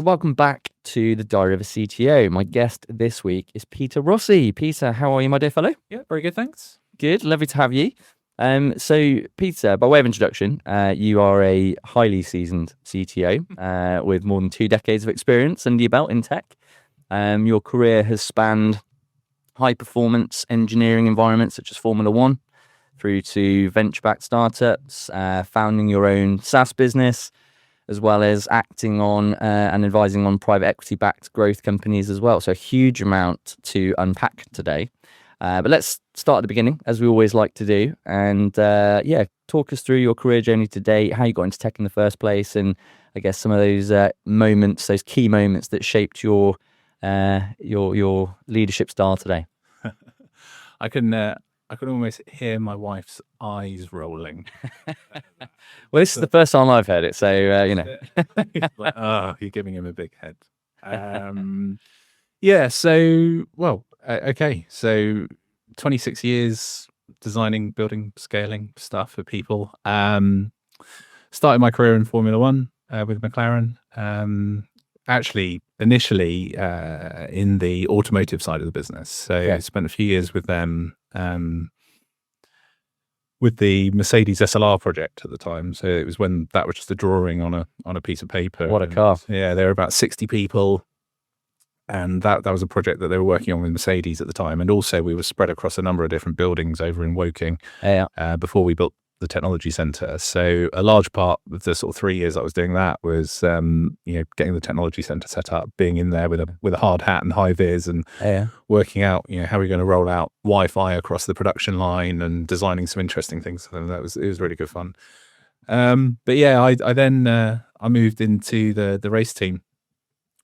So welcome back to the Diary of a CTO. My guest this week is Peter Rossi. Peter, how are you, my dear fellow? Yeah, very good, thanks. Good, lovely to have you. So Peter, by way of introduction, you are a highly seasoned CTO with more than 2 decades of experience under your belt in tech. Your career has spanned high-performance engineering environments such as Formula One, through to venture-backed startups, founding your own SaaS business, as well as acting on and advising on private equity-backed growth companies as well. So a huge amount to unpack today. But let's start at the beginning, as we always like to do. And talk us through your career journey to date, how you got into tech in the first place, and I guess some of those moments, those key moments that shaped your leadership style today. I can almost hear my wife's eyes rolling. Well, this is the first time I've heard it, so Like, oh, you're giving him a big head. Okay. So 26 years designing, building, scaling stuff for people. Started my career in Formula One with McLaren. Actually, initially in the automotive side of the business. So I spent a few years with them with the Mercedes SLR project at the time. So it was when that was just a drawing on a piece of paper. What a car. Yeah, there were about 60 people. And that was a project that they were working on with Mercedes at the time. And also we were spread across a number of different buildings over in Woking before we built the technology center. So a large part of the sort of 3 years I was doing that was getting the technology center set up, being in there with a hard hat and high vis and working out how we're going to roll out Wi-Fi across the production line and designing some interesting things. And it was really good fun. I then moved into the race team,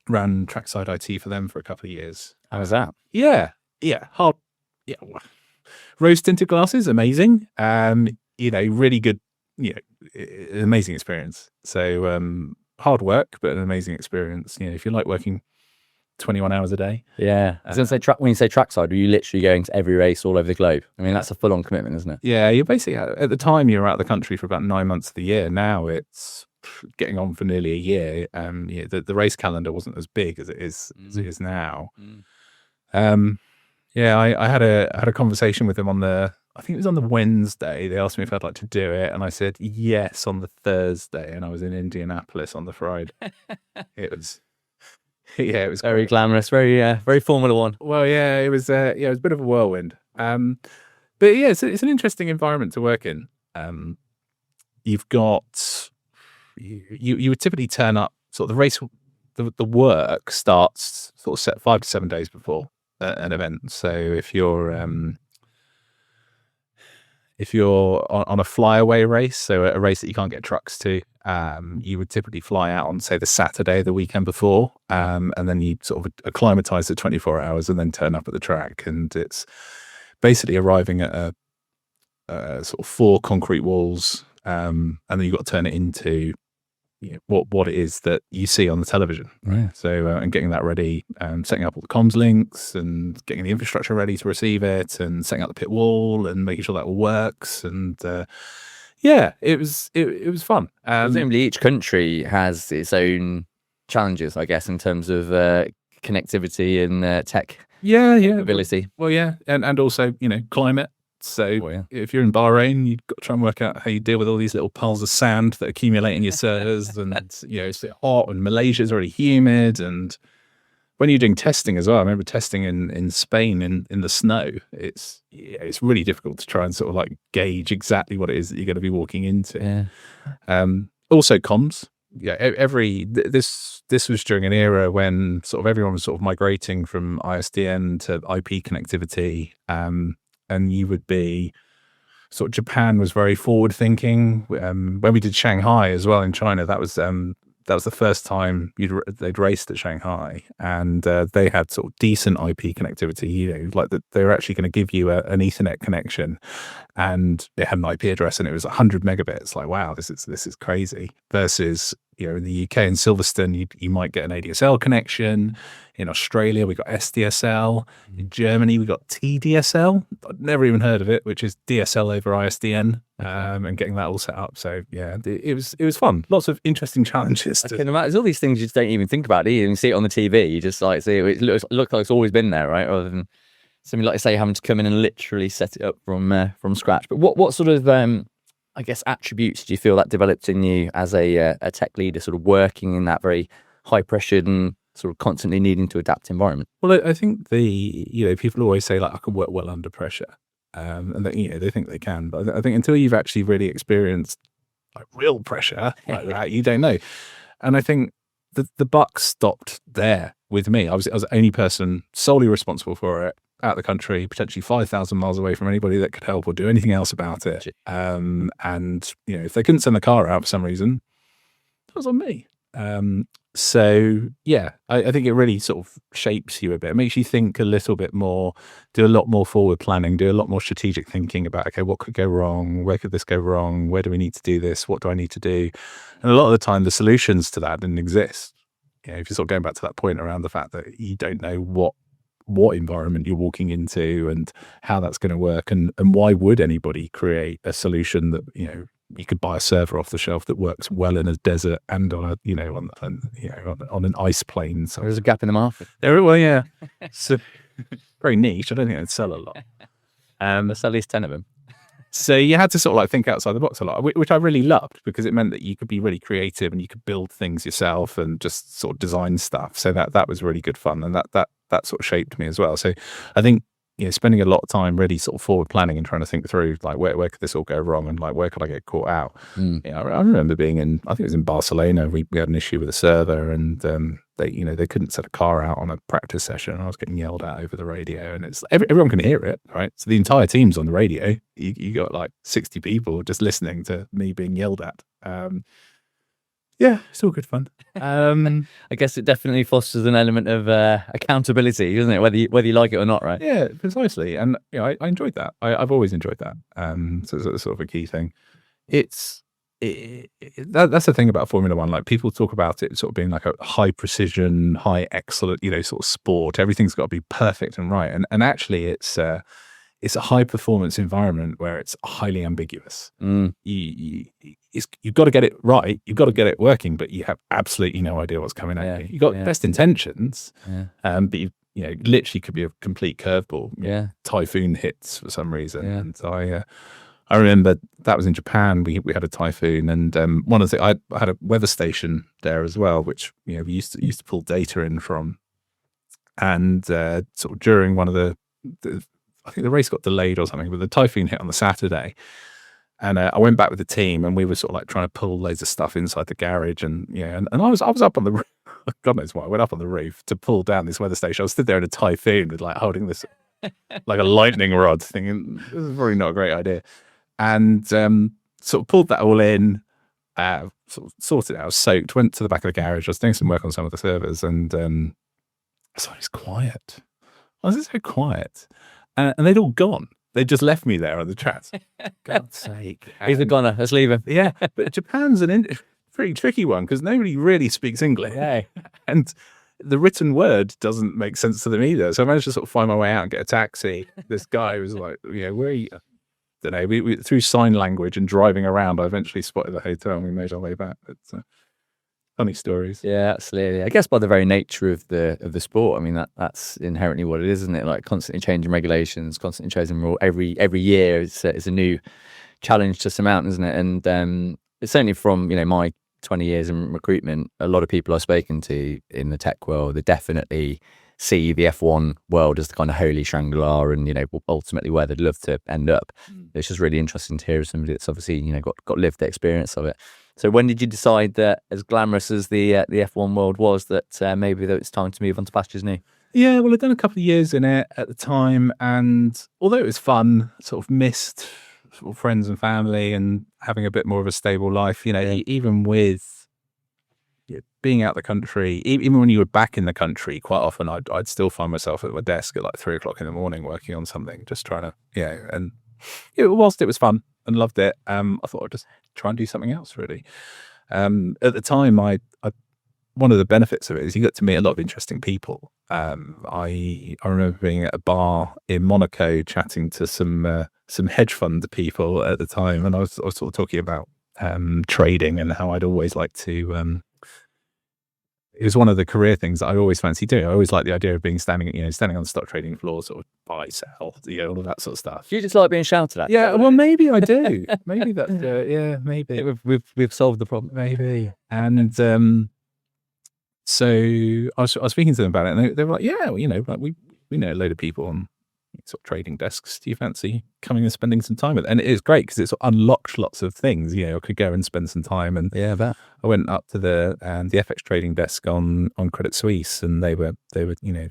ran trackside IT for them for a couple of years. How was that? Hard. Rose tinted glasses, amazing. Really good, an amazing experience. So hard work, but an amazing experience. If you like working 21 hours a day. Yeah. I was going to say, when you say trackside, are you literally going to every race all over the globe? I mean, that's a full-on commitment, isn't it? Yeah, you're basically, at the time, you were out of the country for about 9 months of the year. Now it's getting on for nearly a year. The race calendar wasn't as big as it is now. I had a conversation with them I think it was on the Wednesday. They asked me if I'd like to do it, and I said yes on the Thursday, and I was in Indianapolis on the Friday. It was very great. Glamorous, very Formula One. Well, it was a bit of a whirlwind. It's an interesting environment to work in. You've got you would typically turn up sort of the race. The work starts sort of set 5 to 7 days before an event. So if you're on a flyaway race, so a race that you can't get trucks to, you would typically fly out on, say, the Saturday, the weekend before, and then you sort of acclimatize to 24 hours and then turn up at the track. And it's basically arriving at a sort of 4 concrete walls, and then you've got to turn it into what it is that you see on the television. Right. So and getting that ready, setting up all the comms links and getting the infrastructure ready to receive it, and setting up the pit wall and making sure that all works. And it was fun. Presumably each country has its own challenges, I guess, in terms of connectivity and tech ability. And also climate. So if you're in Bahrain, you've got to try and work out how you deal with all these little piles of sand that accumulate in your servers, and it's hot, and Malaysia's already humid. And when you're doing testing as well, I remember testing in Spain in the snow. It's really difficult to try and sort of like gauge exactly what it is that you're going to be walking into. Also comms. This was during an era when sort of everyone was sort of migrating from ISDN to IP connectivity. And you would be sort of, Japan was very forward thinking. When we did Shanghai as well in China, that was the first time they'd raced at Shanghai, and they had sort of decent IP connectivity. Like they were actually going to give you an Ethernet connection, and it had an IP address, and it was 100 megabits. Like, wow, this is crazy. Versus in the UK in Silverstone, you might get an ADSL connection. In Australia, we got SDSL. In Germany, we got TDSL. I'd never even heard of it, which is DSL over ISDN, and getting that all set up. So yeah, it was fun. Lots of interesting challenges. I can imagine. There's all these things you just don't even think about, do you? You see it on the TV. You just like see it looks like it's always been there, right? Rather than something like, say, having to come in and literally set it up from scratch. But what sort of I guess attributes do you feel that developed in you as a tech leader, sort of working in that very high pressured and sort of constantly needing to adapt environment? Well, I think people always say like I can work well under pressure, and they think they can, but I think until you've actually really experienced like real pressure like that, you don't know. And I think the buck stopped there with me. I was the only person solely responsible for it, out of the country, potentially 5,000 miles away from anybody that could help or do anything else about it. And if they couldn't send the car out for some reason, that was on me. So yeah, I think it really sort of shapes you a bit. It makes you think a little bit more, do a lot more forward planning, do a lot more strategic thinking about, okay, what could go wrong? Where could this go wrong? Where do we need to do this? What do I need to do? And a lot of the time, the solutions to that didn't exist. If you're sort of going back to that point around the fact that you don't know what environment you're walking into and how that's going to work, and why would anybody create a solution that you could buy a server off the shelf that works well in a desert and on on an ice plane. So there's a gap in the market. Well, yeah. So very niche. I don't think they'd sell a lot. There's at least 10 of them. So you had to sort of like think outside the box a lot, which I really loved, because it meant that you could be really creative and you could build things yourself and just sort of design stuff. So that was really good fun, and that sort of shaped me as well. So I think spending a lot of time really sort of forward planning and trying to think through like where could this all go wrong, and like where could I get caught out. I remember being I think it was in Barcelona. We had an issue with a server, and they couldn't set a car out on a practice session, and I was getting yelled at over the radio, and it's everyone can hear it, right? So the entire team's on the radio. You got like 60 people just listening to me being yelled at. Yeah, it's all good fun. I guess it definitely fosters an element of accountability, doesn't it? Whether you like it or not, right? Yeah, precisely. And I enjoyed that. I've always enjoyed that. So it's sort of a key thing. That's the thing about Formula One. Like, people talk about it sort of being like a high precision, high excellent, sort of sport. Everything's got to be perfect and right. And actually, it's a high performance environment where it's highly ambiguous. You've got to get it right. You've got to get it working, but you have absolutely no idea what's coming at you. You've got best intentions, but you literally could be a complete curveball. Typhoon hits for some reason. And I remember that was in Japan. We had a typhoon, and one of the I had a weather station there as well, which we used to pull data in from. And sort of during one of the I think the race got delayed or something, but the typhoon hit on the Saturday. And I went back with the team, and we were sort of like trying to pull loads of stuff inside the garage, and and I was up on the roof. God knows why. I went up on the roof to pull down this weather station. I was stood there in a typhoon with like holding this like a lightning rod, thinking this is probably not a great idea. And sort of pulled that all in, sort of sorted it out, soaked, went to the back of the garage. I was doing some work on some of the servers, and so it's quiet. Why is it so quiet? And they'd all gone. They just left me there on the track. God's sake. He's a goner. Let's leave him. Yeah, but Japan's pretty tricky one, because nobody really speaks English. Yeah. And the written word doesn't make sense to them either. So I managed to sort of find my way out and get a taxi. This guy was like, where are you? I don't know. We through sign language and driving around, I eventually spotted the hotel, and we made our way back. It's funny stories. Yeah, absolutely. I guess by the very nature of the sport, I mean that's inherently what it is, isn't it? Like constantly changing regulations, constantly changing rules. Every year it's a new challenge to surmount, isn't it? And it's certainly from my 20 years in recruitment, a lot of people I've spoken to in the tech world, they definitely see the F1 world as the kind of holy Shangri-La, and ultimately where they'd love to end up. It's just really interesting to hear somebody that's obviously got lived the experience of it. So when did you decide that, as glamorous as the F1 world was, that maybe that it's time to move on to pastures new? Yeah, well, I'd done a couple of years in it at the time, and although it was fun, sort of missed sort of friends and family and having a bit more of a stable life. Even with being out the country, even when you were back in the country, quite often I'd still find myself at my desk at like 3:00 in the morning working on something, just trying to and whilst it was fun and loved it, I thought I'd just try and do something else, really. At the time, I one of the benefits of it is you get to meet a lot of interesting people. I remember being at a bar in Monaco chatting to some hedge fund people at the time, and I was sort of talking about trading and how I'd always like to. It was one of the career things that I always fancied doing. I always liked the idea of standing on the stock trading floor, sort of buy, sell, all of that sort of stuff. You just like being shouted at. Yeah, well, maybe I do. Maybe that. Maybe we've solved the problem. Maybe. And so I was speaking to them about it, and they were like, "Yeah, like we know a load of people on sort of trading desks. Do you fancy coming and spending some time with it?" And it is great because it's unlocked lots of things. I could go and spend some time. And yeah, I went up to the FX trading desk on Credit Suisse, and they were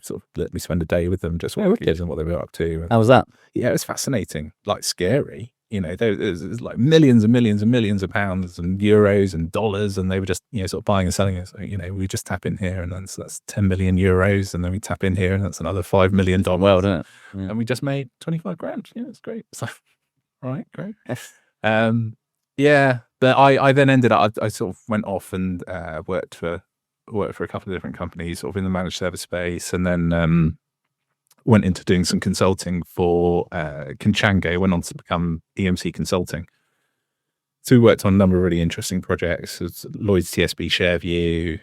sort of let me spend a day with them, just watching what they were up to. How was that? Yeah, it was fascinating, like scary. There's like millions and millions and millions of pounds and euros and dollars, and they were just sort of buying and selling it. So we just tap in here, and that's 10 million euros, and then we tap in here, and that's another $5 million. Well, doesn't it? Yeah. And we just made 25 grand. Yeah, it's great. So, all right, great. Yeah, but I then ended up. I sort of went off and worked for a couple of different companies, sort of in the managed service space, and then went into doing some consulting for Conchango. Went on to become EMC Consulting. So we worked on a number of really interesting projects. Lloyd's TSB ShareView,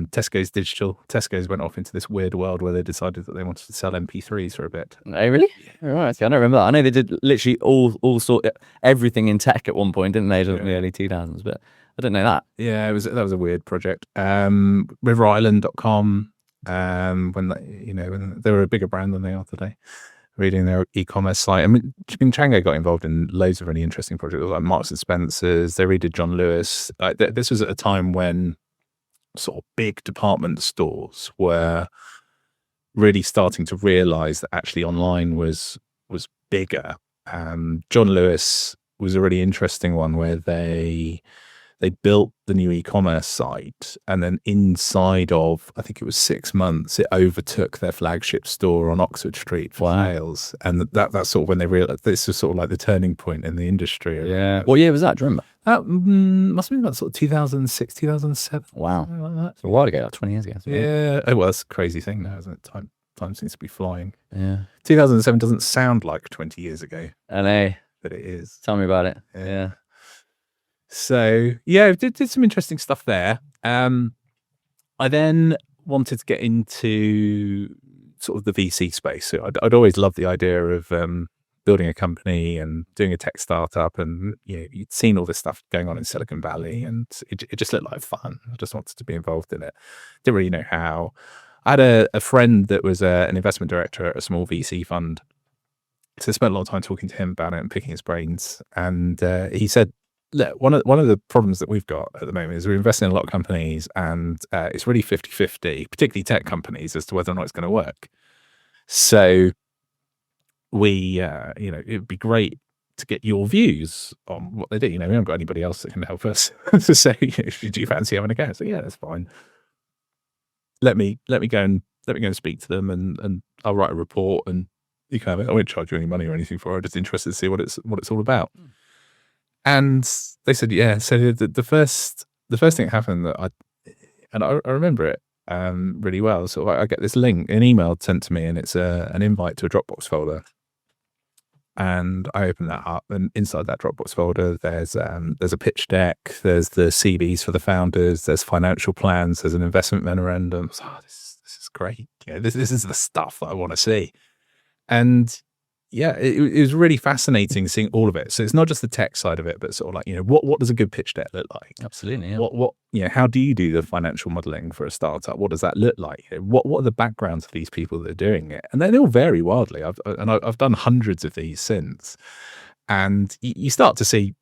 Tesco's Digital. Tesco's went off into this weird world where they decided that they wanted to sell MP3s for a bit. Oh, really? Yeah. Right. I don't remember that. I know they did literally all everything in tech at one point, didn't they? In the early 2000s, but I didn't know that. Yeah, that was a weird project. RiverIsland.com. When they were a bigger brand than they are today, reading their e-commerce site. I mean, Conchango got involved in loads of really interesting projects, like Marks and Spencer's. They redid John Lewis. This was at a time when sort of big department stores were really starting to realize that actually online was bigger. John Lewis was a really interesting one where they built the new e-commerce site, and then inside of, I think it was 6 months, it overtook their flagship store on Oxford Street for sales. And that's sort of when they realized this was sort of like the turning point in the industry. Yeah. What year was that? Do you remember? That must have been about sort of 2006, 2007. Wow. Like that. It's a while ago, like 20 years ago. Yeah. Oh, well, that's a crazy thing now, isn't it? Time seems to be flying. Yeah. 2007 doesn't sound like 20 years ago. I know. But it is. Tell me about it. Yeah. So yeah, did some interesting stuff there. I then wanted to get into sort of the VC space. So I'd always loved the idea of building a company and doing a tech startup, and you'd seen all this stuff going on in Silicon Valley, and it just looked like fun. I just wanted to be involved in it. Didn't really know how. I had a friend that was an investment director at a small VC fund. So I spent a lot of time talking to him about it and picking his brains. And he said, look, one of the problems that we've got at the moment is we're investing in a lot of companies, and it's really 50-50, particularly tech companies, as to whether or not it's going to work. So we, it'd be great to get your views on what they do. We haven't got anybody else that can help us to say, do you fancy having a go? So yeah, that's fine. Let me go and speak to them, and I'll write a report, and you can have it. I won't charge you any money or anything for it. I'm just interested to see what it's all about. And they said, yeah. So the first thing that happened that I remember it really well. So I get this link, an email sent to me, and it's an invite to a Dropbox folder. And I open that up, and inside that Dropbox folder, there's a pitch deck, there's the CVs for the founders, there's financial plans, there's an investment memorandum. So, this is great. This is the stuff that I want to see. And yeah, it was really fascinating seeing all of it. So it's not just the tech side of it, but sort of like, what does a good pitch deck look like? Absolutely. Yeah. What how do you do the financial modeling for a startup? What does that look like? What are the backgrounds of these people that are doing it? And they all vary wildly. I've done hundreds of these since, and you start to see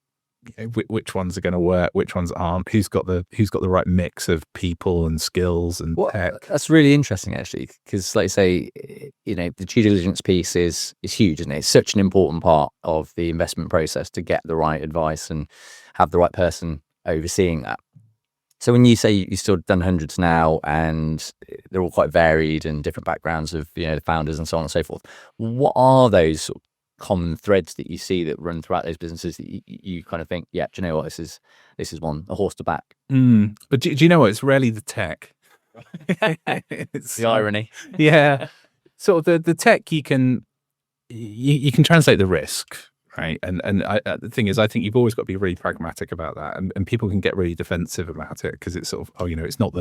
which ones are going to work, which ones aren't, who's got the right mix of people and skills and tech. That's really interesting, actually, because like you say, the due diligence piece is huge, isn't it? It's such an important part of the investment process to get the right advice and have the right person overseeing that. So when you say you've still done hundreds now, and they're all quite varied and different backgrounds of the founders and so on and so forth, what are those common threads that you see that run throughout those businesses that you kind of think, yeah, do you know what, this is a horse to back. But do you know what? It's rarely the tech. It's the irony. Yeah. Sort of the tech you can translate the risk, right? And the thing is, I think you've always got to be really pragmatic about that. And people can get really defensive about it because it's sort of, it's not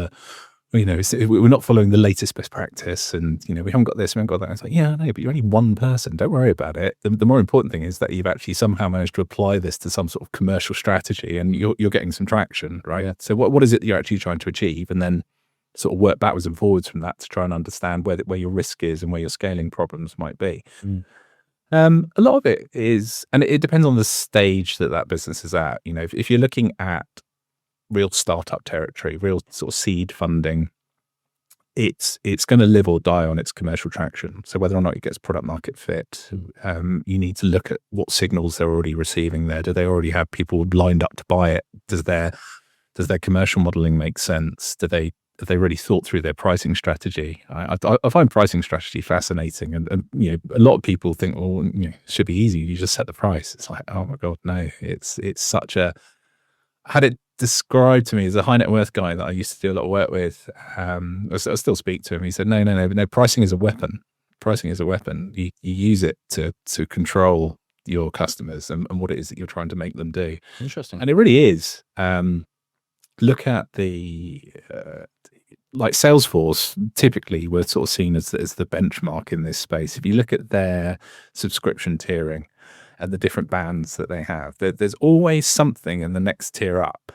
we're not following the latest best practice, and we haven't got this, we haven't got that. It's like, yeah, I know, but you're only one person. Don't worry about it. The more important thing is that you've actually somehow managed to apply this to some sort of commercial strategy, and you're getting some traction, right? Yeah. So what is it that you're actually trying to achieve, and then sort of work backwards and forwards from that to try and understand where your risk is and where your scaling problems might be. A lot of it is, and it depends on the stage that business is at. If you're looking at real startup territory, real sort of seed funding, it's going to live or die on its commercial traction. So whether or not it gets product market fit, you need to look at what signals they're already receiving there. Do they already have people lined up to buy it? Does their commercial modeling make sense? Have they really thought through their pricing strategy? I find pricing strategy fascinating, and a lot of people think, well, it should be easy. You just set the price. It's like, oh my god, no! It's such a. I had it described to me as a high net worth guy that I used to do a lot of work with. I still speak to him. He said, no. Pricing is a weapon. Pricing is a weapon. You use it to control your customers and what it is that you're trying to make them do. Interesting. And it really is. Look at the like Salesforce. Typically, we're sort of seen as the benchmark in this space. If you look at their subscription tiering and the different bands that they have, there's always something in the next tier up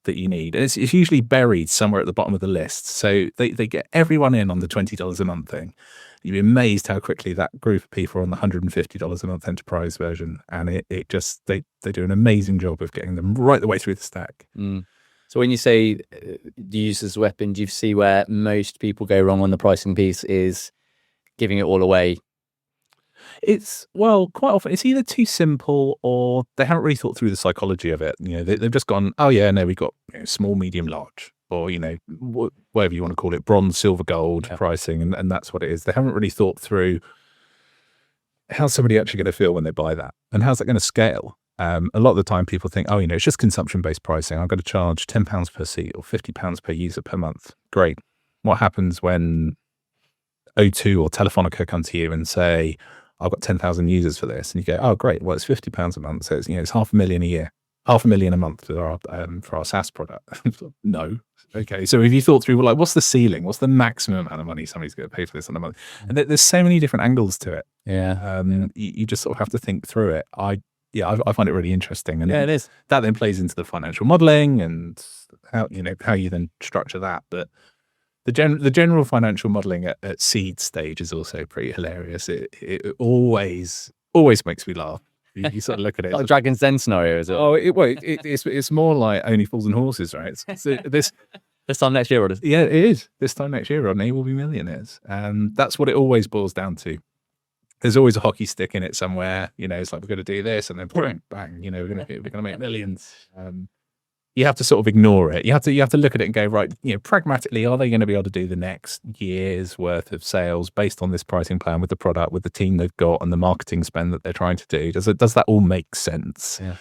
that you need. And it's usually buried somewhere at the bottom of the list. So they get everyone in on the $20 a month thing. You'd be amazed how quickly that group of people are on the $150 a month enterprise version. And it just, they do an amazing job of getting them right the way through the stack. So when you say use as a weapon, do you see where most people go wrong on the pricing piece is giving it all away? Quite often it's either too simple or they haven't really thought through the psychology of it. They've just gone, oh yeah, no, we've got small, medium, large, or whatever you want to call it, bronze, silver, gold pricing, and that's what it is. They haven't really thought through how's somebody actually going to feel when they buy that, and how's that going to scale. A lot of the time people think, oh, it's just consumption-based pricing. I'm going to charge £10 per seat or £50 per user per month. Great. What happens when O2 or Telefonica come to you and say, I've got 10,000 users for this? And you go, oh, great. Well, it's £50 a month. So it's, it's $500,000 a year, $500,000 a month for our SaaS product. No. Okay. So have you thought through, what's the ceiling? What's the maximum amount of money somebody's going to pay for this on a month? And there's so many different angles to it. Yeah. You just sort of have to think through it. I find it really interesting. And it is. That then plays into the financial modeling and how you then structure that. But the general financial modeling at seed stage is also pretty hilarious. It always makes me laugh. You sort of look at it. Like a Dragon's Den scenario, is it? Oh, it's more like Only Fools and Horses, right? This time next year, or yeah, it is. This time next year, Rodney, will be millionaires. And that's what it always boils down to. There's always a hockey stick in it somewhere. It's like, we're going to do this, and then bang, we're going to make millions. You have to sort of ignore it. You have to look at it and go, right, pragmatically, are they going to be able to do the next year's worth of sales based on this pricing plan with the product, with the team they've got, and the marketing spend that they're trying to do? Does that all make sense? Yeah.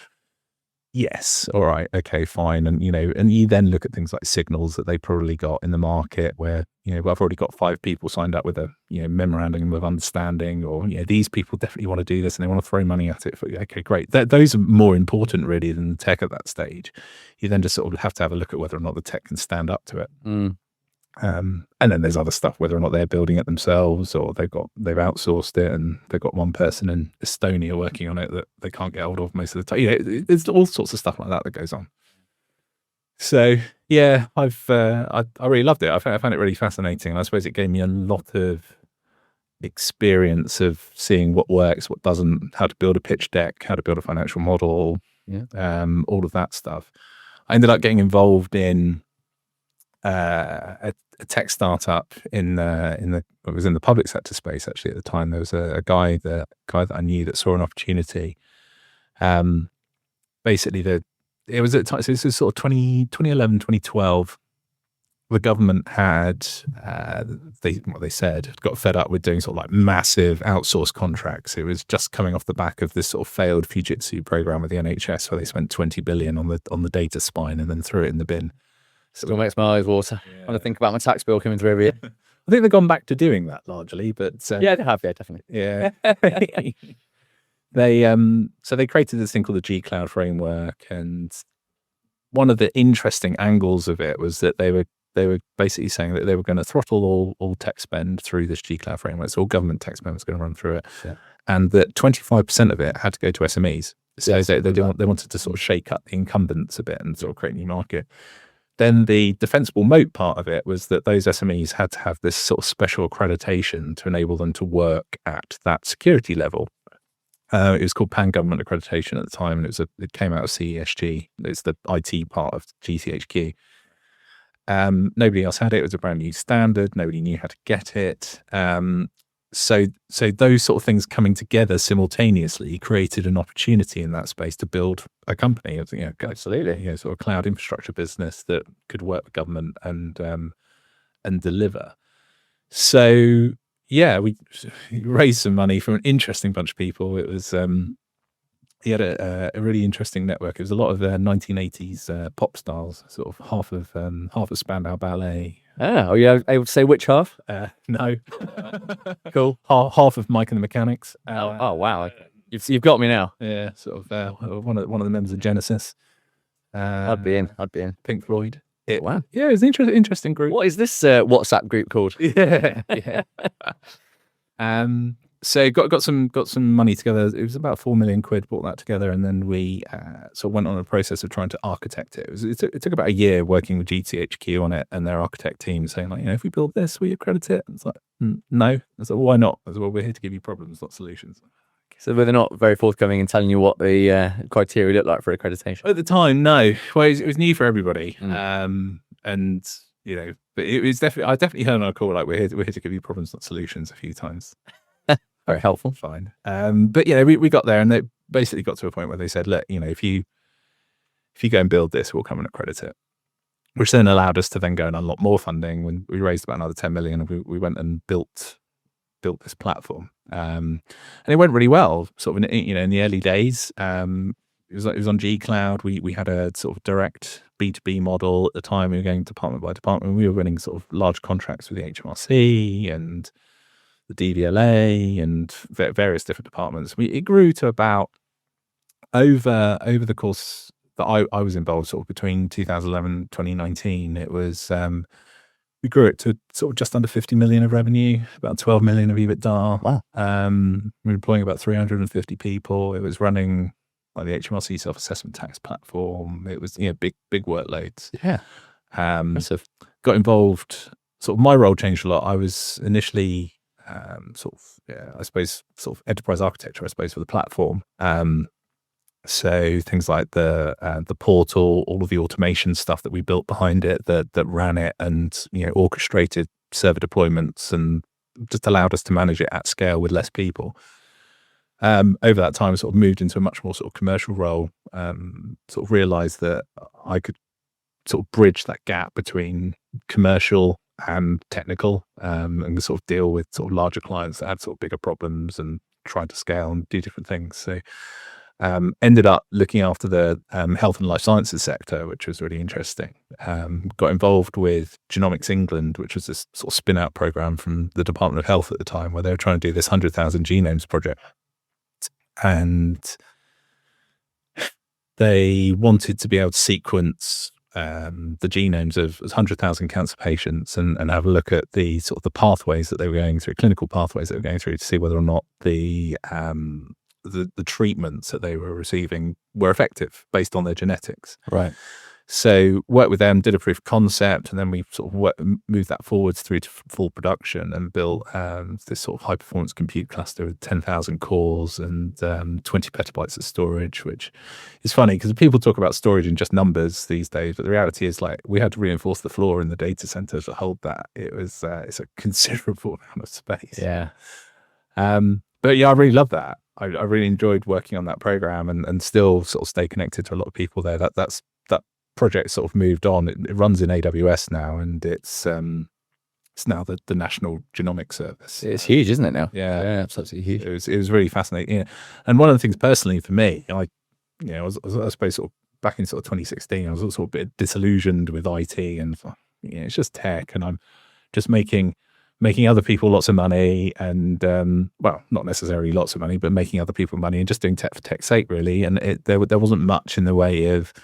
Yes. All right. Okay, fine. And, and you then look at things like signals that they probably got in the market where, I've already got 5 people signed up with a, memorandum of understanding, or, these people definitely want to do this and they want to throw money at it. Okay, great. Those are more important really than the tech at that stage. You then just sort of have to have a look at whether or not the tech can stand up to it. And then there's other stuff, whether or not they're building it themselves or they've outsourced it and they've got one person in Estonia working on it that they can't get hold of most of the time. There's all sorts of stuff like that goes on. So yeah, I really loved it. I found it really fascinating, and I suppose it gave me a lot of experience of seeing what works, what doesn't, how to build a pitch deck, how to build a financial model, all of that stuff. I ended up getting involved in a tech startup it was in the public sector space actually at the time. There was a guy that I knew that saw an opportunity. Basically, it was at time, so this was sort of 2011, 2012. the government had, they said, got fed up with doing sort of like massive outsourced contracts. It was just coming off the back of this sort of failed Fujitsu program with the NHS, where they spent 20 billion on the data spine and then threw it in the bin. Still makes my eyes water. I'm gonna think about my tax bill coming through every year. I think they've gone back to doing that largely, but Yeah, they have. Yeah, definitely. yeah. So they created this thing called the G Cloud framework, and one of the interesting angles of it was that they were basically saying that they were going to throttle all tech spend through this G Cloud framework. So all government tech spend was going to run through it, and that 25% of it had to go to SMEs. So they wanted to sort of shake up the incumbents a bit and sort of create a new market. Then the defensible moat part of it was that those SMEs had to have this sort of special accreditation to enable them to work at that security level. It was called Pan-Government Accreditation at the time, and it came out of CESG. It's the IT part of GCHQ. Nobody else had it. It was a brand new standard. Nobody knew how to get it. So those sort of things coming together simultaneously created an opportunity in that space to build a company, Absolutely, sort of cloud infrastructure business that could work with government and deliver. So yeah, we raised some money from an interesting bunch of people. It was he had a really interesting network. It was a lot of 1980s pop stars, sort of half of Spandau Ballet. Are you able to say which half? No. Cool. Half of Mike and the Mechanics. Oh wow, you've got me now. Yeah, sort of one of the members of Genesis. I'd be in. Pink Floyd. Wow. Yeah, it's an interesting group. What is this WhatsApp group called? Yeah. So got some money together. It was about 4 million quid, brought that together, and then we sort of went on a process of trying to architect it. It took about a year working with GCHQ on it and their architect team, saying like, if we build this, will you accredit it? And it's like, no. I was like, why not? I was like, well, we're here to give you problems, not solutions. So they're not very forthcoming in telling you what the criteria looked like for accreditation? At the time, no. Well, it was new for everybody. And, but it was definitely, I definitely heard on a call, like, we're here to give you problems, not solutions, a few times. Very helpful. Fine. But we got there, and they basically got to a point where they said, look, if you go and build this, we'll come and accredit it. Which then allowed us to then go and unlock more funding. When we raised about another 10 million, and we went and built this platform. And it went really well, sort of in the early days. It was on G Cloud. We had a sort of direct B2B model at the time. We were going department by department. We were winning sort of large contracts with the HMRC and the DVLA and various different departments. It grew to about over the course that I was involved, sort of between 2011 and 2019. It was we grew it to sort of just under 50 million of revenue, about 12 million of EBITDA. Wow. We were employing about 350 people. It was running like the HMRC self-assessment tax platform. It was big workloads. Yeah. Impressive. Got involved. Sort of my role changed a lot. I was initially I suppose sort of enterprise architecture, I suppose, for the platform. So things like the portal, all of the automation stuff that we built behind it, that ran it, and orchestrated server deployments, and just allowed us to manage it at scale with less people. Over that time, I sort of moved into a much more sort of commercial role. Sort of realised that I could sort of bridge that gap between commercial and technical, and sort of deal with sort of larger clients that had sort of bigger problems and tried to scale and do different things. So ended up looking after the health and life sciences sector, which was really interesting. Got involved with Genomics England, which was this sort of spin-out program from the Department of Health at the time, where they were trying to do this 100,000 genomes project. And they wanted to be able to sequence the genomes of 100,000 cancer patients and have a look at the sort of the pathways that they were going through, clinical pathways that they were going through, to see whether or not the treatments that they were receiving were effective based on their genetics. Right. So worked with them, did a proof of concept, and then we sort of moved that forwards through to full production and built this sort of high performance compute cluster with 10,000 cores and 20 petabytes of storage, which is funny because people talk about storage in just numbers these days, but the reality is, like, we had to reinforce the floor in the data center to hold that. It's a considerable amount of space. Yeah. But yeah, I really love that. I really enjoyed working on that program and still sort of stay connected to a lot of people there. project sort of moved on. It runs in AWS now, and it's now the National Genomic Service. It's huge, isn't it now? Yeah, it's absolutely huge. It was really fascinating. Yeah. And one of the things personally for me, I suppose sort of back in sort of 2016, I was also a bit disillusioned with IT, and it's just tech, and I'm just making other people lots of money, and well, not necessarily lots of money, but making other people money and just doing tech for tech's sake, really. And there wasn't much in the way of,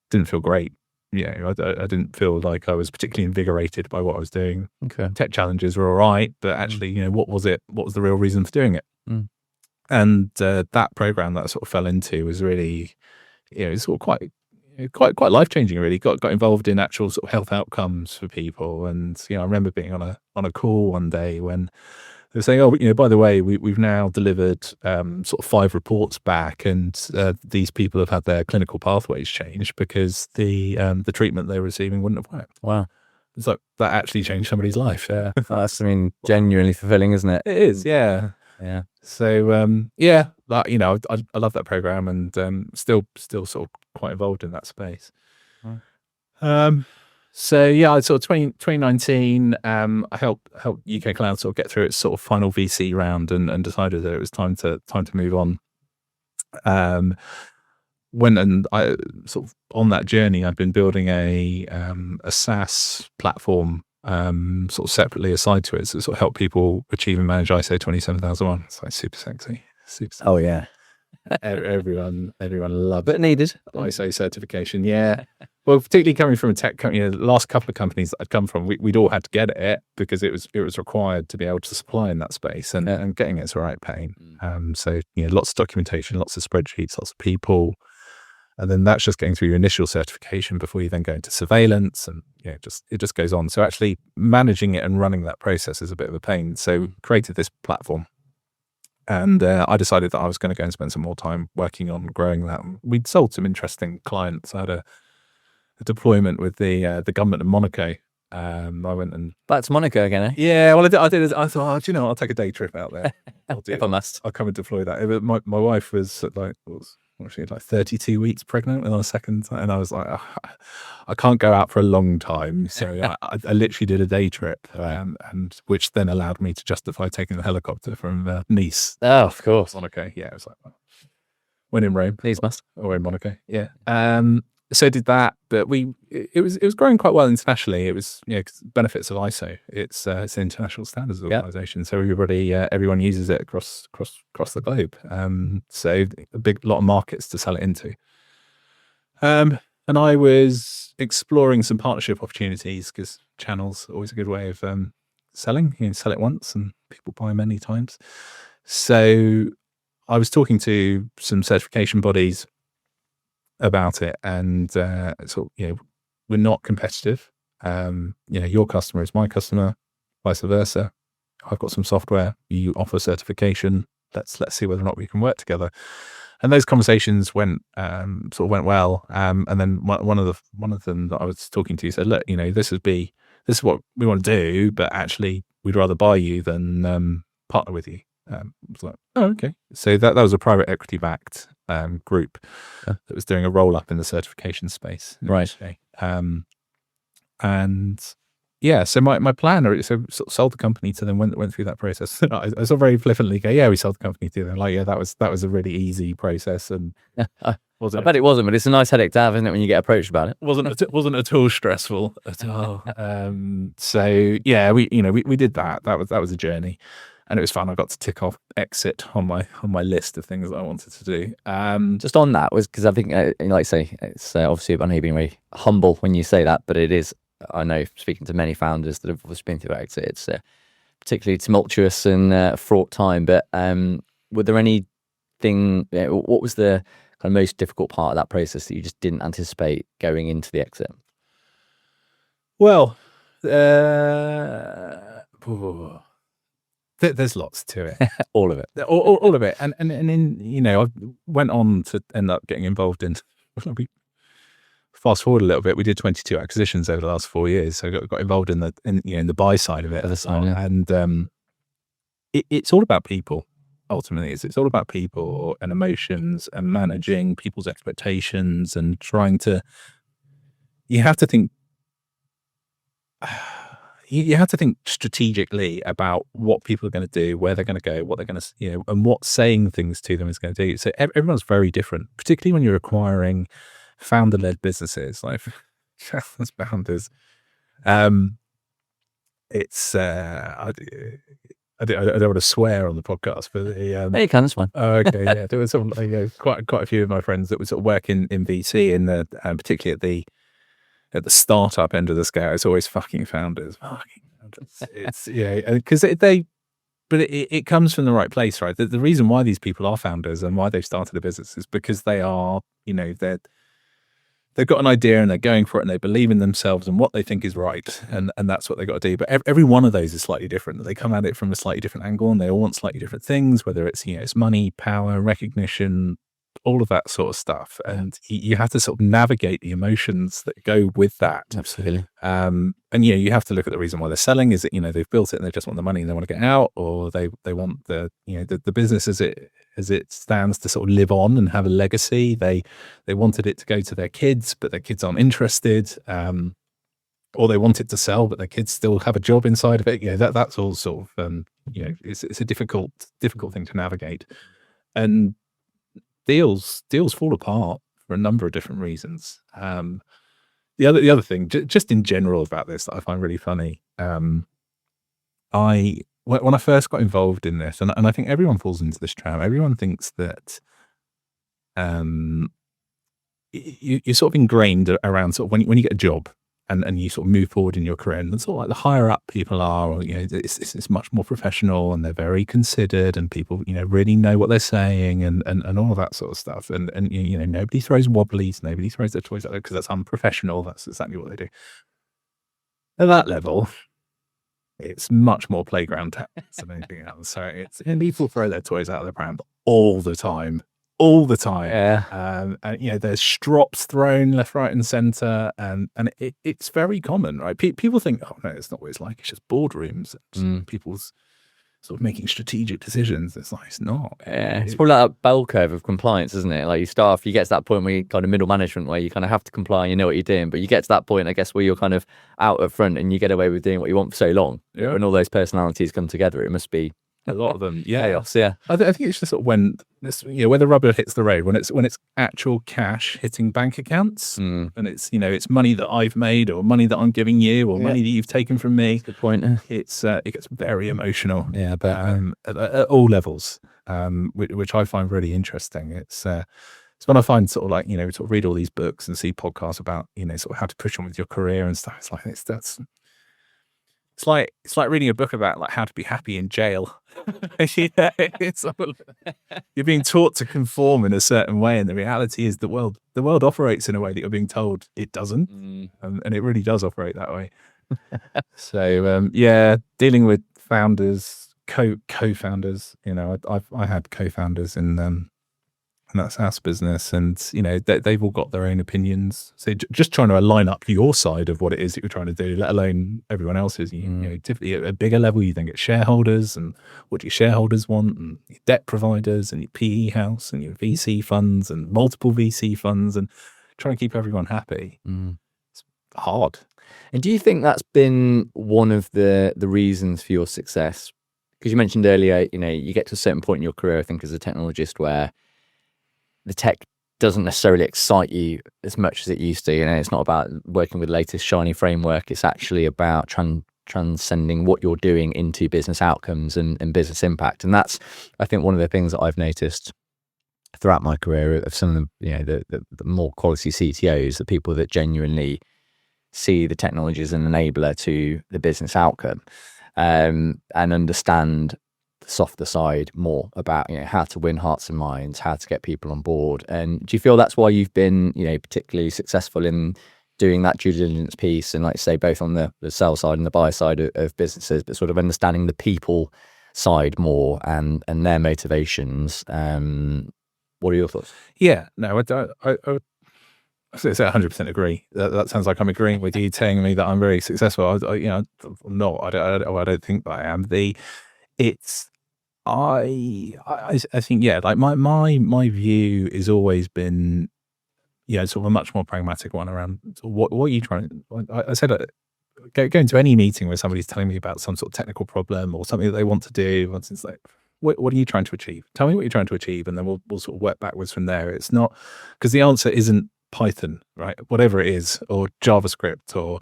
didn't feel great. I didn't feel like I was particularly invigorated by what I was doing. Okay. Tech challenges were all right, but actually, what was it? What was the real reason for doing it? Mm. And that program that I sort of fell into was really, sort of quite life changing. Really got involved in actual sort of health outcomes for people. And I remember being on a call one day when they were saying, "Oh, by the way, we've now delivered sort of 5 reports back, and these people have had their clinical pathways changed because the treatment they were receiving wouldn't have worked." Wow. It's like that actually changed somebody's life. Yeah, that's genuinely fulfilling, isn't it? It is. Yeah. Yeah. So that I love that program, and still sort of quite involved in that space. Right. So yeah, I sort of 2019, I helped UK Cloud sort of get through its sort of final VC round, and decided that it was time to move on. And I sort of on that journey, I've been building a SaaS platform, sort of separately aside to it, so sort of help people achieve and manage ISO 27001. It's like super sexy. Oh yeah. Everyone loves but needed ISO certification. Yeah. Well, particularly coming from a tech company, the last couple of companies that I'd come from, we'd all had to get it because it was required to be able to supply in that space, and getting it's a right pain. So lots of documentation, lots of spreadsheets, lots of people, and then that's just getting through your initial certification before you then go into surveillance, and it just goes on. So actually managing it and running that process is a bit of a pain. So created this platform. And I decided that I was going to go and spend some more time working on growing that. We'd sold some interesting clients. I had a deployment with the government of Monaco. I went and back to Monaco again, eh? Yeah, well, I did. I thought, I'll take a day trip out there. If I must, I'll come and deploy that. My wife was like 32 weeks pregnant on a second, and I was like, I can't go out for a long time, so I literally did a day trip, and which then allowed me to justify taking the helicopter from Nice. Oh, of course, Monaco. Yeah, it was like when in Rome, please must, or in Monaco. Yeah. So did that, but it was growing quite well internationally. It was benefits of ISO. It's an international standards organization, so everyone uses it across the globe. So a lot of markets to sell it into. And I was exploring some partnership opportunities because channels are always a good way of selling. You can sell it once and people buy many times. So I was talking to some certification bodies about it, and we're not competitive. Your customer is my customer, vice versa. I've got some software, you offer certification. Let's see whether or not we can work together. And those conversations went well. And then one of them that I was talking to said, "Look, this is what we want to do, but actually we'd rather buy you than partner with you." I was like, "Oh, okay." So that was a private equity backed group that was doing a roll up in the certification space, right? And yeah, so my plan, sort of sold the company to them, went through that process. I sort of very flippantly go, "Yeah, we sold the company to them." Like, yeah, that was a really easy process, and I bet it wasn't, but it's a nice headache to have, isn't it, when you get approached about it? Wasn't at all stressful at all. So yeah, we did that. That was a journey. And it was fun. I got to tick off exit on my list of things that I wanted to do. Just on that was because I think, like I say, it's obviously, I know you're being very humble when you say that, but it is. I know, speaking to many founders that have been through exit, it's a particularly tumultuous and fraught time. But were there anything? What was the kind of most difficult part of that process that you just didn't anticipate going into the exit? Well, there's lots to it. All of it. All of it. And then, I went on to end up getting involved in, fast forward a little bit, we did 22 acquisitions over the last 4 years. So I got involved in the buy side of it. And it's all about people. ultimately is. It's all about people and emotions and managing people's expectations and trying to. You have to think. You have to think strategically about what people are going to do, where they're going to go, what they're going to, and what saying things to them is going to do. So everyone's very different, particularly when you're acquiring founder-led businesses, like as founders. It's I don't want to swear on the podcast, but you can, it's fine. Okay, yeah, there was quite a few of my friends that were sort of working in VC, particularly at the startup end of the scale. It's always fucking founders. It's because it comes from the right place, right? The reason why these people are founders and why they've started a business is because they are, they've got an idea and they're going for it and they believe in themselves and what they think is right. And that's what they got to do. But every one of those is slightly different. They come at it from a slightly different angle and they all want slightly different things, whether it's, it's money, power, recognition, all of that sort of stuff. And you have to sort of navigate the emotions that go with that. Absolutely. And you have to look at the reason why they're selling. Is it, they've built it and they just want the money and they want to get out, or they want the business as it stands to sort of live on and have a legacy. They wanted it to go to their kids, but their kids aren't interested. Or they want it to sell, but their kids still have a job inside of it. That's all sort of, it's a difficult thing to navigate. And deals fall apart for a number of different reasons. The other thing, just in general about this, that I find really funny. When I first got involved in this, and I think everyone falls into this trap. Everyone thinks that you're sort of ingrained around sort of when you get a job and you sort of move forward in your career, and sort of like the higher up people are, or, it's much more professional and they're very considered and people, really know what they're saying and all of that sort of stuff. And nobody throws wobblies, nobody throws their toys out there because that's unprofessional. That's exactly what they do. At that level, it's much more playground tactics than anything else. So people throw their toys out of the pram all the time. Yeah. And there's strops thrown left, right, and center, and it's very common, right? People think, oh no, it's not what it's like. It's just boardrooms, and people's sort of making strategic decisions. It's like it's not. Yeah, it's probably like a bell curve of compliance, isn't it? Like you start off, you get to that point where you kind of middle management, where you kind of have to comply, you know what you're doing, but you get to that point, I guess, where you're kind of out up front and you get away with doing what you want for so long. Yeah. When all those personalities come together, it must be a lot of them. Yeah. Chaos. Yeah. I think it's just sort of when where the rubber hits the road, when it's actual cash hitting bank accounts, and it's it's money that I've made or money that I'm giving you or money that you've taken from me. That's a good point. It gets very emotional. Yeah, but at all levels, which I find really interesting. It's when I find sort of like sort of read all these books and see podcasts about sort of how to push on with your career and stuff. It's like it's like reading a book about like how to be happy in jail. It's you're being taught to conform in a certain way, and the reality is the world operates in a way that you're being told it doesn't, and it really does operate that way. So dealing with founders, co-founders. I had co-founders in that SaaS business, and they've all got their own opinions. So just trying to align up your side of what it is that you're trying to do, let alone everyone else's. Typically at a bigger level, you then get shareholders, and what do your shareholders want, and your debt providers, and your PE house, and your VC funds, and multiple VC funds, and trying to keep everyone happy. It's hard. And do you think that's been one of the reasons for your success? Because you mentioned earlier, you get to a certain point in your career, I think, as a technologist, where the tech doesn't necessarily excite you as much as it used to. It's not about working with the latest shiny framework. It's actually about transcending what you're doing into business outcomes and business impact. And that's, I think, one of the things that I've noticed throughout my career of some of the more quality CTOs, the people that genuinely see the technology as an enabler to the business outcome, and understand the softer side more about how to win hearts and minds, how to get people on board. And do you feel that's why you've been particularly successful in doing that due diligence piece, and like say both on the sell side and the buy side of businesses, but sort of understanding the people side more and their motivations? What are your thoughts? Yeah, no, I 100% agree. That sounds like I'm agreeing with you, telling me that I'm very successful. I don't think that I am. I think, yeah, like my view has always been, sort of a much more pragmatic one around what are you trying to, I said, going to any meeting where somebody's telling me about some sort of technical problem or something that they want to do, it's like, what are you trying to achieve? Tell me what you're trying to achieve, and then we'll sort of work backwards from there. It's not, because the answer isn't Python, right? Whatever it is, or JavaScript, or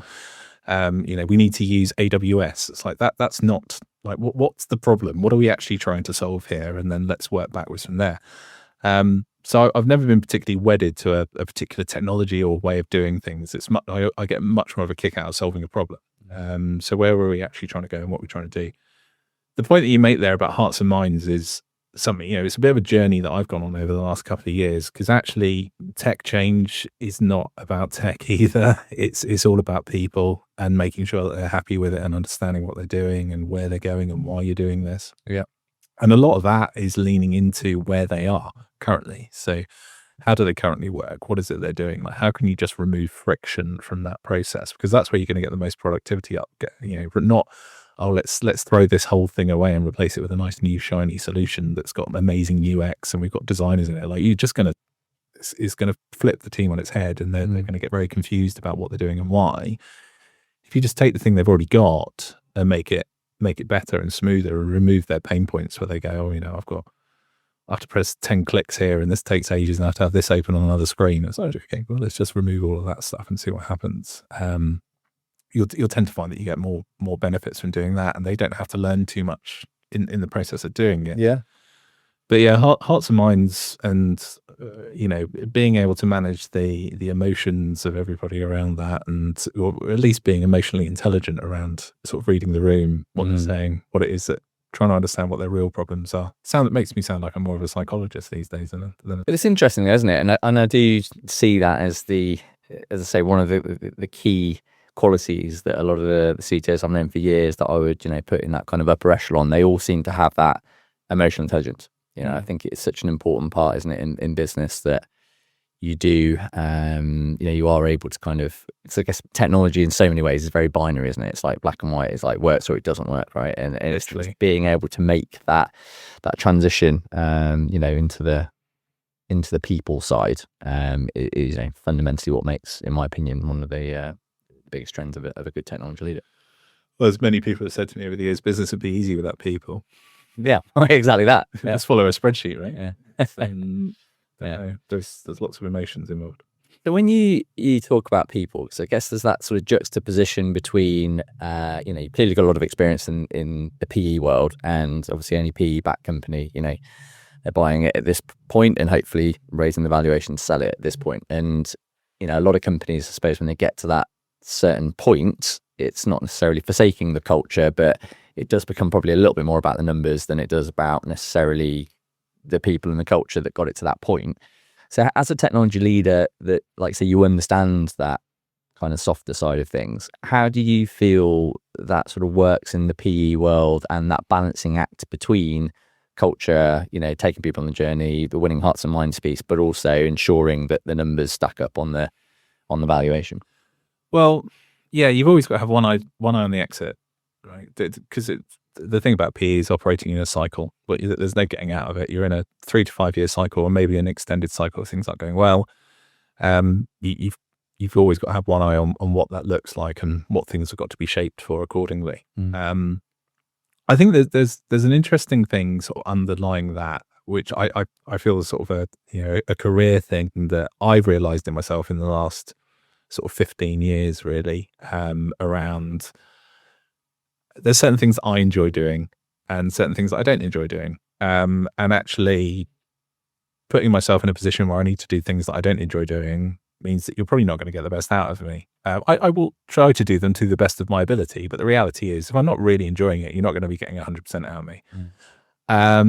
we need to use AWS. It's like that's not like what's the problem? What are we actually trying to solve here? And then let's work backwards from there. So I've never been particularly wedded to a particular technology or way of doing things. It's I get much more of a kick out of solving a problem. So where were we actually trying to go and what we're trying to do? The point that you make there about hearts and minds is something, it's a bit of a journey that I've gone on over the last couple of years, because actually tech change is not about tech either. It's all about people and making sure that they're happy with it and understanding what they're doing and where they're going and why you're doing this. Yeah. And a lot of that is leaning into where they are currently. So how do they currently work? What is it they're doing? Like, how can you just remove friction from that process? Because that's where you're going to get the most productivity up. Not, let's throw this whole thing away and replace it with a nice new shiny solution that's got amazing UX and we've got designers in it. Like, you're just going to, it's going to flip the team on its head, and they're going to get very confused about what they're doing and why. If you just take the thing they've already got and make it better and smoother and remove their pain points where they go, I have to press 10 clicks here and this takes ages and I have to have this open on another screen. It's like, okay, well, let's just remove all of that stuff and see what happens. You'll tend to find that you get more benefits from doing that, and they don't have to learn too much in the process of doing it. Yeah. But yeah, hearts and minds, and being able to manage the emotions of everybody around that, and or at least being emotionally intelligent around sort of reading the room, what they're saying, what it is that, trying to understand what their real problems are. It makes me sound like I'm more of a psychologist these days than But it's interesting, isn't it? And I do see that as I say, one of the key qualities that a lot of the CTOs I've known for years that I would put in that kind of upper echelon. They all seem to have that emotional intelligence. I think it's such an important part, isn't it, in business, that you do, you are able to kind of, I guess technology in so many ways is very binary, isn't it? It's like black and white. It's like works or it doesn't work, right? And it's just being able to make that transition, into the people side, is fundamentally what makes, in my opinion, one of the biggest trends of a good technology leader. Well, as many people have said to me over the years, business would be easy without people. Yeah, exactly that. Yeah. Just follow a spreadsheet, right? Yeah. There's lots of emotions involved. So when you talk about people, so I guess there's that sort of juxtaposition between, you clearly got a lot of experience in the PE world, and obviously any PE-backed company, they're buying it at this point and hopefully raising the valuation to sell it at this point. And, a lot of companies, I suppose, when they get to that certain point, it's not necessarily forsaking the culture, but it does become probably a little bit more about the numbers than it does about necessarily the people and the culture that got it to that point. So as a technology leader that, like, say, you understand that kind of softer side of things, how do you feel that sort of works in the PE world, and that balancing act between culture, taking people on the journey, the winning hearts and minds piece, but also ensuring that the numbers stack up on the valuation? Well, yeah, you've always got to have one eye on the exit, right? Because the thing about PE is operating in a cycle, but there's no getting out of it. You're in a 3 to 5 year cycle, or maybe an extended cycle if things aren't going well. You've always got to have one eye on what that looks like and what things have got to be shaped for accordingly. I think there's an interesting thing sort of underlying that, which I feel is sort of a career thing that I've realized in myself in the last sort of 15 years, really, around there's certain things I enjoy doing and certain things that I don't enjoy doing. And actually putting myself in a position where I need to do things that I don't enjoy doing means that you're probably not going to get the best out of me. I will try to do them to the best of my ability, but the reality is if I'm not really enjoying it, you're not going to be getting 100% out of me. I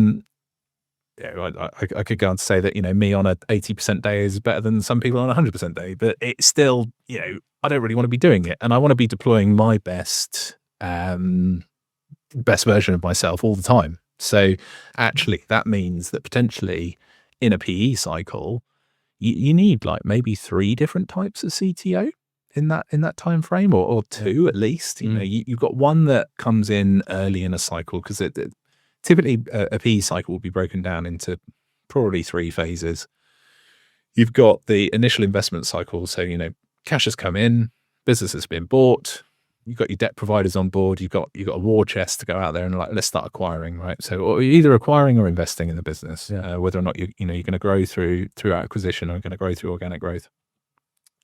could go on to say that, me on an 80% day is better than some people on a 100% day, but it's still, I don't really want to be doing it. And I want to be deploying my best version of myself all the time. So actually that means that potentially in a PE cycle, you need like maybe 3 different types of CTO in that time frame, or 2 at least. You've got one that comes in early in a cycle because typically a PE cycle will be broken down into probably 3 phases. You've got the initial investment cycle. So, cash has come in, business has been bought, you've got your debt providers on board, you've got a war chest to go out there and let's start acquiring, right? So, or you're either acquiring or investing in the business, whether or not you're going to grow through acquisition or you're going to grow through organic growth.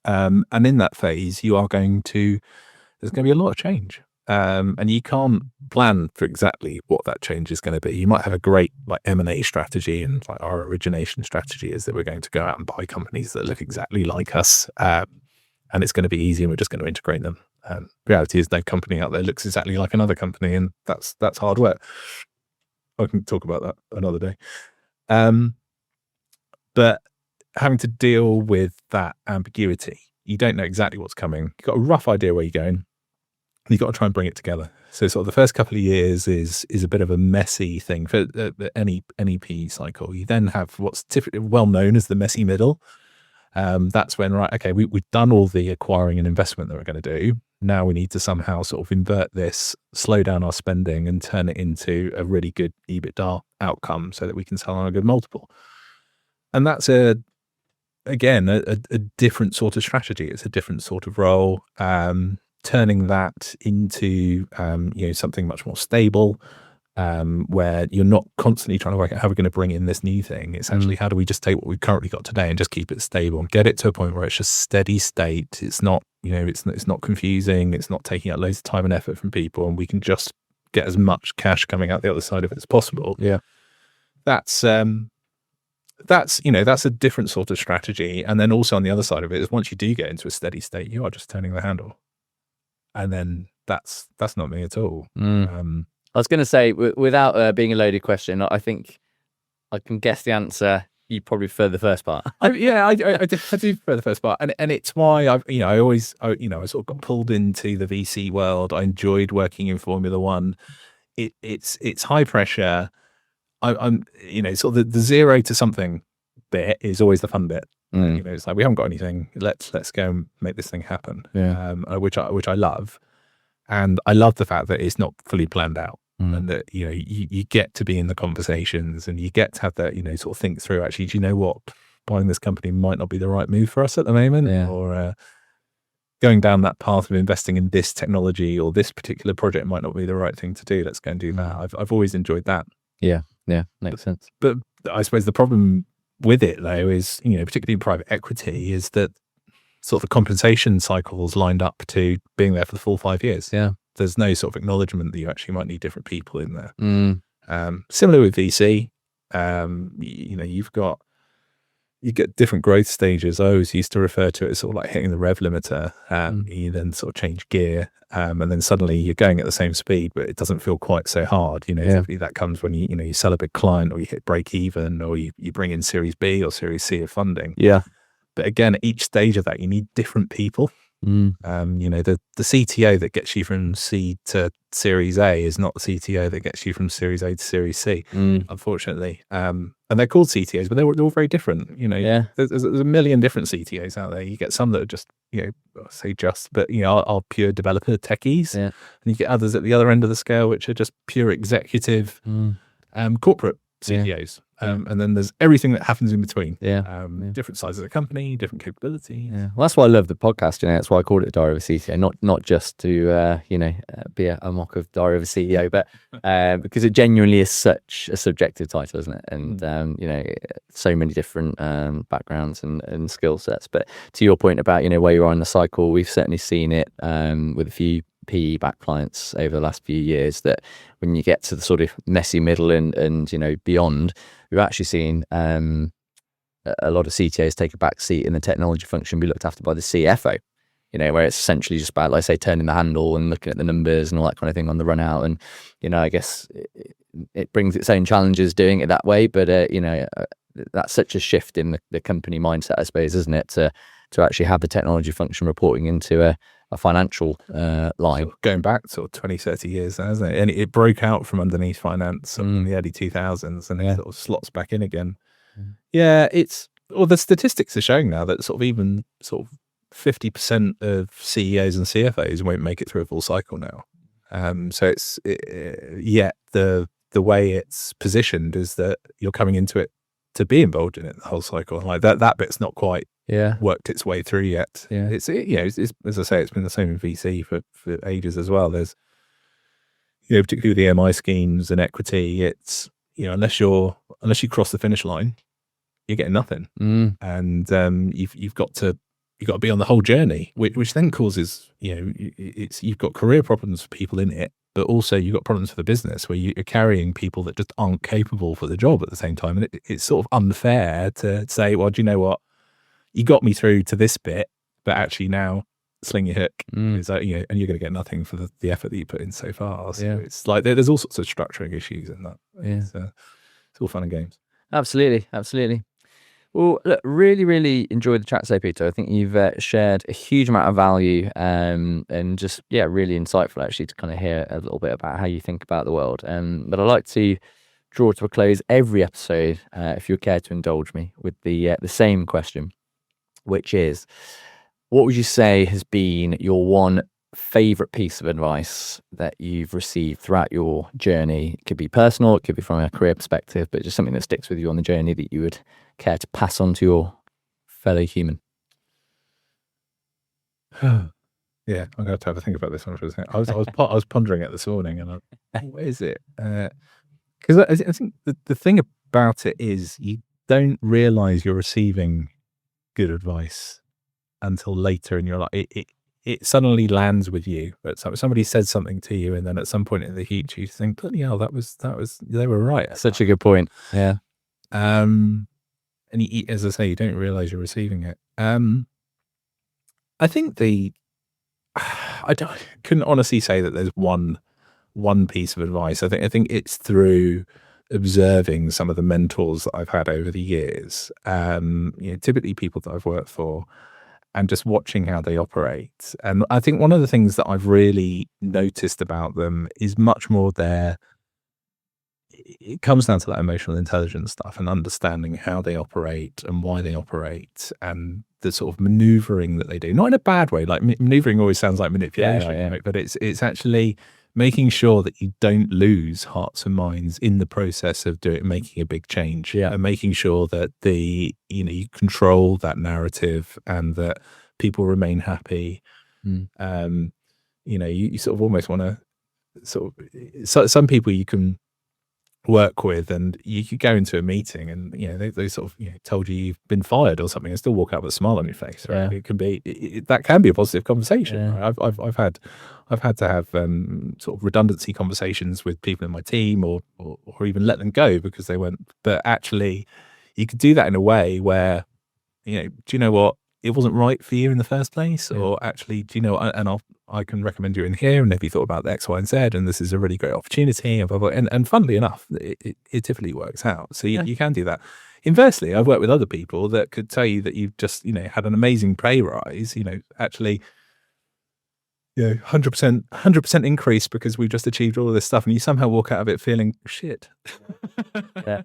And in that phase, there's going to be a lot of change. And you can't plan for exactly what that change is going to be. You might have a great M&A strategy, and our origination strategy is that we're going to go out and buy companies that look exactly like us, and it's going to be easy and we're just going to integrate them. Reality is no company out there looks exactly like another company, and that's hard work. I can talk about that another day. But having to deal with that ambiguity, you don't know exactly what's coming. You've got a rough idea where you're going. You've got to try and bring it together. So sort of the first couple of years is a bit of a messy thing for any PE cycle. You then have what's typically well known as the messy middle. That's when, right, okay, we've done all the acquiring and investment that we're going to do. Now we need to somehow sort of invert this, slow down our spending and turn it into a really good EBITDA outcome so that we can sell on a good multiple. And that's again a different sort of strategy. It's a different sort of role. Turning that into something much more stable, where you're not constantly trying to work out how we're going to bring in this new thing. It's actually how do we just take what we've currently got today and just keep it stable and get it to a point where it's just steady state. It's not it's not confusing. It's not taking out loads of time and effort from people, and we can just get as much cash coming out the other side of it as possible. Yeah, that's a different sort of strategy. And then also on the other side of it is once you do get into a steady state, you are just turning the handle. And then that's not me at all. I was going to say, without being a loaded question, I think I can guess the answer. You probably prefer the first part. I do prefer the first part, and it's why I sort of got pulled into the VC world. I enjoyed working in Formula One. It's high pressure. I'm sort of the 0 to something bit is always the fun bit. It's like we haven't got anything. Let's go and make this thing happen. Yeah. Which I love, and I love the fact that it's not fully planned out, and that you get to be in the conversations and you get to have that sort of think through. Actually, do you know what? Buying this company might not be the right move for us at the moment, or going down that path of investing in this technology or this particular project might not be the right thing to do. Let's go and do that. I've always enjoyed that. Yeah, makes sense. But I suppose the problem with it though is, particularly in private equity, is that sort of the compensation cycles lined up to being there for the full 5 years. Yeah. There's no sort of acknowledgement that you actually might need different people in there. Similar with VC, you get different growth stages. I always used to refer to it as sort of like hitting the rev limiter. You then sort of change gear, and then suddenly you're going at the same speed, but it doesn't feel quite so hard. Typically that comes when you sell a big client, or you hit break even, or you bring in Series B or Series C of funding. Yeah. But again, at each stage of that, you need different people. The CTO that gets you from C to Series A is not the CTO that gets you from Series A to Series C, unfortunately. And they're called CTOs, but they're all very different. There's a million different CTOs out there. You get some that are just, are pure developer techies, and you get others at the other end of the scale, which are just pure executive, corporate CTOs. And then there's everything that happens in between. Different sizes of company, different capabilities. Well, that's why I love the podcast. That's why I called it Diary of a CTO, not just to be a mock of Diary of a CEO, but because it genuinely is such a subjective title, isn't it? And so many different backgrounds and skill sets. But to your point about where you are in the cycle, we've certainly seen it with a few PE-backed clients over the last few years, that when you get to the sort of messy middle and beyond, we've actually seen a lot of CTOs take a back seat in the technology function, be looked after by the CFO, where it's essentially just about, like say, turning the handle and looking at the numbers and all that kind of thing on the run out. And I guess it brings its own challenges doing it that way, but that's such a shift in the company mindset, I suppose, isn't it, to actually have the technology function reporting into a financial line. Going back sort of 20, 30 years, hasn't it? And it broke out from underneath finance in the early 2000s, and it sort of slots back in again. The statistics are showing now that sort of even sort of 50% of CEOs and CFOs won't make it through a full cycle now. So it's yet the the way it's positioned is that you're coming into it to be involved in it the whole cycle. Like that bit's not quite worked its way through yet. It's as I say, it's been the same in VC for ages as well. There's particularly with the MI schemes and equity, it's unless you cross the finish line, you're getting nothing. And you've got to be on the whole journey, which then causes you've got career problems for people in it, but also you've got problems for the business where you're carrying people that just aren't capable for the job at the same time. And it's sort of unfair to say, well, do you know what? You got me through to this bit, but actually now sling your hook. Is that, and you're going to get nothing for the effort that you put in so far. So it's like there's all sorts of structuring issues in that. It's all fun and games. Absolutely. Well, look, really enjoyed the chat today, Peter. I think you've shared a huge amount of value and just, really insightful actually to kind of hear a little bit about how you think about the world. But I'd like to draw to a close every episode, if you care to indulge me, with the same question, which is, what would you say has been your one favorite piece of advice that you've received throughout your journey? It could be personal, it could be from a career perspective, but just something that sticks with you on the journey that you would care to pass on to your fellow human. I'm going to have to think about this one for a second. I was pondering it this morning, and what is it? Because I think the thing about it is you don't realize you're receiving good advice until later in your life. It suddenly lands with you. But somebody said something to you, and then at some point in the future, you think, "Bloody hell, that was they were right." Such a good point. Yeah. And as I say, you don't realize you're receiving it. I think couldn't honestly say that there's one piece of advice. I think it's through observing some of the mentors that I've had over the years. Typically people that I've worked for, and just watching how they operate. And I think one of the things that I've really noticed about them is much more it comes down to that emotional intelligence stuff and understanding how they operate and why they operate and the sort of maneuvering that they do. Not in a bad way, like maneuvering always sounds like manipulation, right? But it's actually making sure that you don't lose hearts and minds in the process of making a big change, and making sure that you control that narrative and that people remain happy. You sort of almost want to some people you can work with, and you could go into a meeting and they sort of told you you've been fired or something and still walk out with a smile on your face, right? It can be that can be a positive conversation, right? I've had to have sort of redundancy conversations with people in my team or even let them go because they went, but actually you could do that in a way where do you know what, it wasn't right for you in the first place, or actually, do you know, and I can recommend you in here, and have you thought about X, Y, and Z, and this is a really great opportunity, and blah, blah, blah. And funnily enough, it typically works out. So you can do that. Inversely, I've worked with other people that could tell you that you've just had an amazing pay rise, actually 100% increase because we've just achieved all of this stuff, and you somehow walk out of it feeling shit. But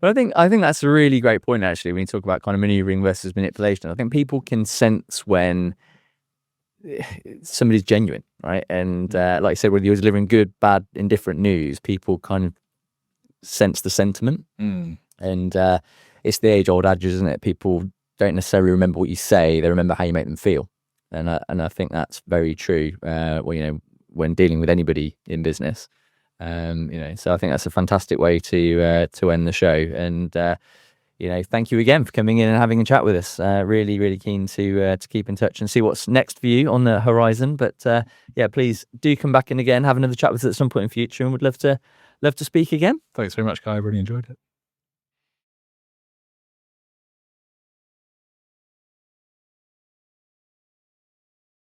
I think that's a really great point actually when you talk about kind of maneuvering versus manipulation. I think people can sense when somebody's genuine, right? And like I said, whether you're delivering good, bad, indifferent news, people kind of sense the sentiment. And it's the age-old adage, isn't it? People don't necessarily remember what you say; they remember how you make them feel. And I think that's very true. When dealing with anybody in business, so I think that's a fantastic way to end the show. And thank you again for coming in and having a chat with us. Really keen to keep in touch and see what's next for you on the horizon. But please do come back in again, have another chat with us at some point in the future, and would love to speak again. Thanks very much, Kai. I really enjoyed it.